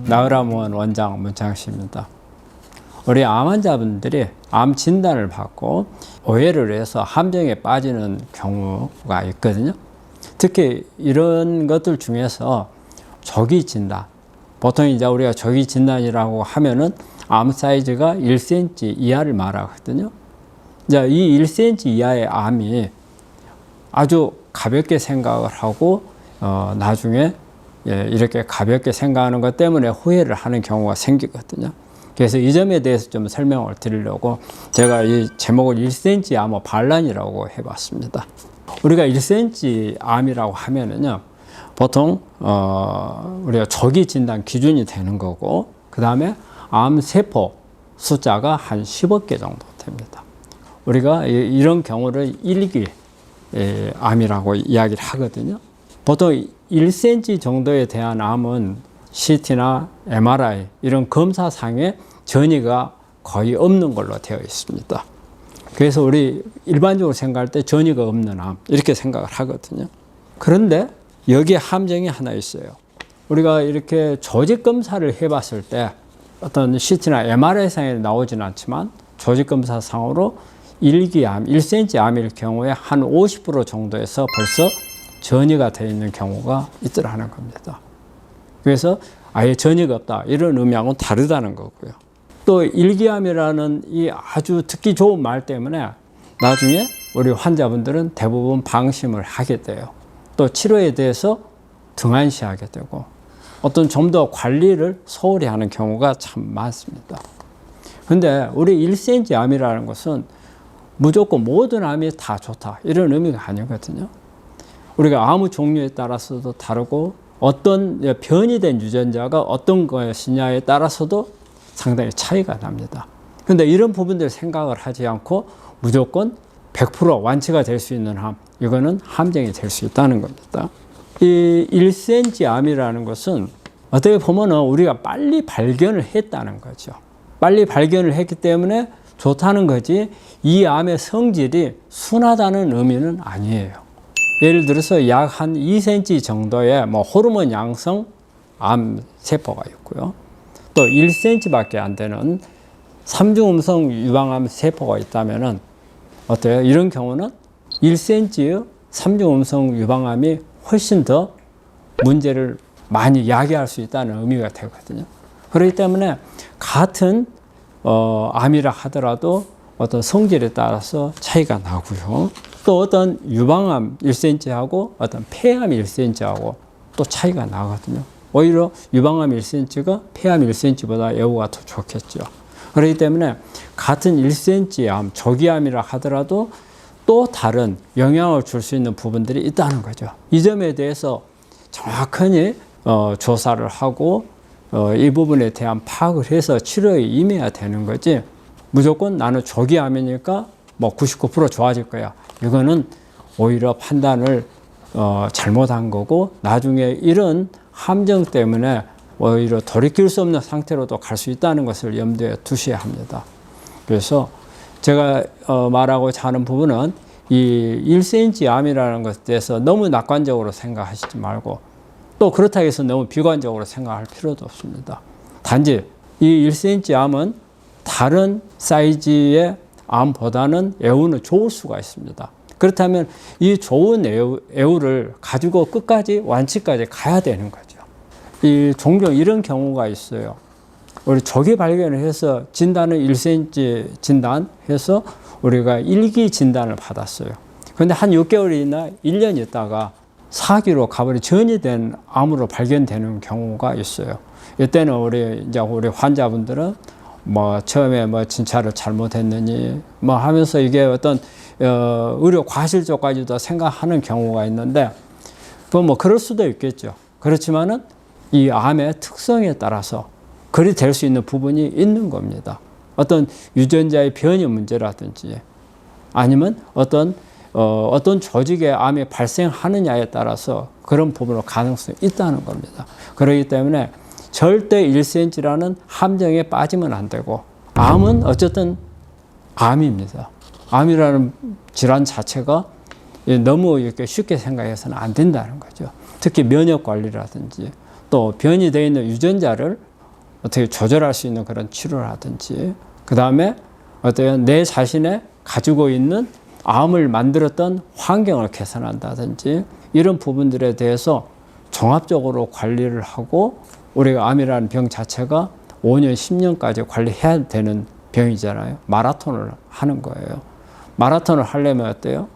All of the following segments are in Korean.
나으라무원 원장 문창식입니다. 우리 암 환자분들이 암 진단을 받고 오해를 해서 함정에 빠지는 경우가 있거든요. 특히 이런 것들 중에서 조기 진단, 보통 이제 우리가 조기 진단이라고 하면은 암 사이즈가 1cm 이하를 말하거든요. 이제 이 1cm 이하의 암이 아주 가볍게 생각을 하고 나중에 이렇게 가볍게 생각하는 것 때문에 후회를 하는 경우가 생기거든요. 그래서 이 점에 대해서 좀 설명을 드리려고 제가 이 제목을 1cm 암호 반란이라고 해봤습니다. 우리가 1cm 암이라고 하면은요, 보통 우리가 조기 진단 기준이 되는 거고, 그 다음에 암세포 숫자가 한 10억 개 정도 됩니다. 우리가 이런 경우를 1기 암이라고 이야기를 하거든요. 보통 1cm 정도에 대한 암은 CT나 MRI 이런 검사상에 전이가 거의 없는 걸로 되어 있습니다. 그래서 우리 일반적으로 생각할 때 전이가 없는 암 이렇게 생각을 하거든요. 그런데 여기에 함정이 하나 있어요. 우리가 이렇게 조직 검사를 해봤을 때 어떤 CT나 MRI상에 나오진 않지만 조직 검사상으로 1기암, 1cm 암일 경우에 한 50% 정도에서 벌써 전이가 되어 있는 경우가 있더라는 겁니다. 그래서 아예 전이가 없다 이런 의미하고는 다르다는 거고요. 또 1기암이라는 이 아주 듣기 좋은 말 때문에 나중에 우리 환자분들은 대부분 방심을 하게 돼요. 또 치료에 대해서 등한시하게 되고 어떤 좀 더 관리를 소홀히 하는 경우가 참 많습니다. 근데 우리 1cm 암이라는 것은 무조건 모든 암이 다 좋다 이런 의미가 아니거든요. 우리가 암의 종류에 따라서도 다르고 어떤 변이된 유전자가 어떤 것이냐에 따라서도 상당히 차이가 납니다. 그런데 이런 부분들 생각을 하지 않고 무조건 100% 완치가 될 수 있는 암, 이거는 함정이 될 수 있다는 겁니다. 이 1cm 암이라는 것은 어떻게 보면 우리가 빨리 발견을 했다는 거죠. 빨리 발견을 했기 때문에 좋다는 거지 이 암의 성질이 순하다는 의미는 아니에요. 예를 들어서 약 한 2cm 정도의 호르몬 양성 암 세포가 있고요. 또 1cm밖에 안 되는 삼중음성 유방암 세포가 있다면은 어때요? 이런 경우는 1cm의 삼중음성 유방암이 훨씬 더 문제를 많이 야기할 수 있다는 의미가 되거든요. 그렇기 때문에 같은 암이라 하더라도 어떤 성질에 따라서 차이가 나고요. 또 어떤 유방암 1cm하고 어떤 폐암 1cm하고 또 차이가 나거든요. 오히려 유방암 1cm가 폐암 1cm보다 예후가 더 좋겠죠. 그렇기 때문에 같은 1cm 암, 조기암이라 하더라도 또 다른 영향을 줄 수 있는 부분들이 있다는 거죠. 이 점에 대해서 정확하게 조사를 하고 이 부분에 대한 파악을 해서 치료에 임해야 되는 거지 무조건 나는 조기암이니까 99% 좋아질 거야. 이거는 오히려 판단을 잘못한 거고 나중에 이런 함정 때문에 오히려 돌이킬 수 없는 상태로도 갈 수 있다는 것을 염두에 두셔야 합니다. 그래서 제가 말하고자 하는 부분은 이 1cm 암이라는 것에 대해서 너무 낙관적으로 생각하시지 말고 또 그렇다고 해서 너무 비관적으로 생각할 필요도 없습니다. 단지 이 1cm 암은 다른 사이즈의 암보다는 애우는 좋을 수가 있습니다. 그렇다면 이 좋은 애우를 가지고 끝까지 완치까지 가야 되는 거죠. 이 종종 이런 경우가 있어요. 우리 조기 발견을 해서 진단은 1cm 진단해서 우리가 1기 진단을 받았어요. 그런데 한 6개월이나 1년 있다가 4기로 가버리 전이 된 암으로 발견되는 경우가 있어요. 이때는 우리 환자분들은 처음에 진찰을 잘못했느니 하면서 이게 어떤 의료 과실조까지도 생각하는 경우가 있는데 그럴 수도 있겠죠. 그렇지만은 이 암의 특성에 따라서 그리 될 수 있는 부분이 있는 겁니다. 어떤 유전자의 변이 문제라든지 아니면 어떤 조직의 암이 발생하느냐에 따라서 그런 부분으로 가능성이 있다는 겁니다. 그렇기 때문에 절대 1cm라는 함정에 빠지면 안 되고 암은 어쨌든 암입니다. 암이라는 질환 자체가 너무 이렇게 쉽게 생각해서는 안 된다는 거죠. 특히 면역 관리라든지 또 변이 되어 있는 유전자를 어떻게 조절할 수 있는 그런 치료라든지, 그 다음에 어때요? 내 자신의 가지고 있는 암을 만들었던 환경을 개선한다든지, 이런 부분들에 대해서 종합적으로 관리를 하고, 우리가 암이라는 병 자체가 5년, 10년까지 관리해야 되는 병이잖아요. 마라톤을 하는 거예요. 마라톤을 하려면 어때요?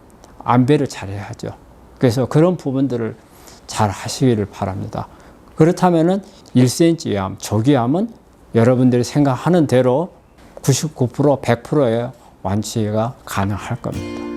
안배를 잘해야죠. 그래서 그런 부분들을 잘 하시기를 바랍니다. 그렇다면은 1cm 암, 조기암은 여러분들이 생각하는 대로 99%, 100%의 완치가 가능할 겁니다.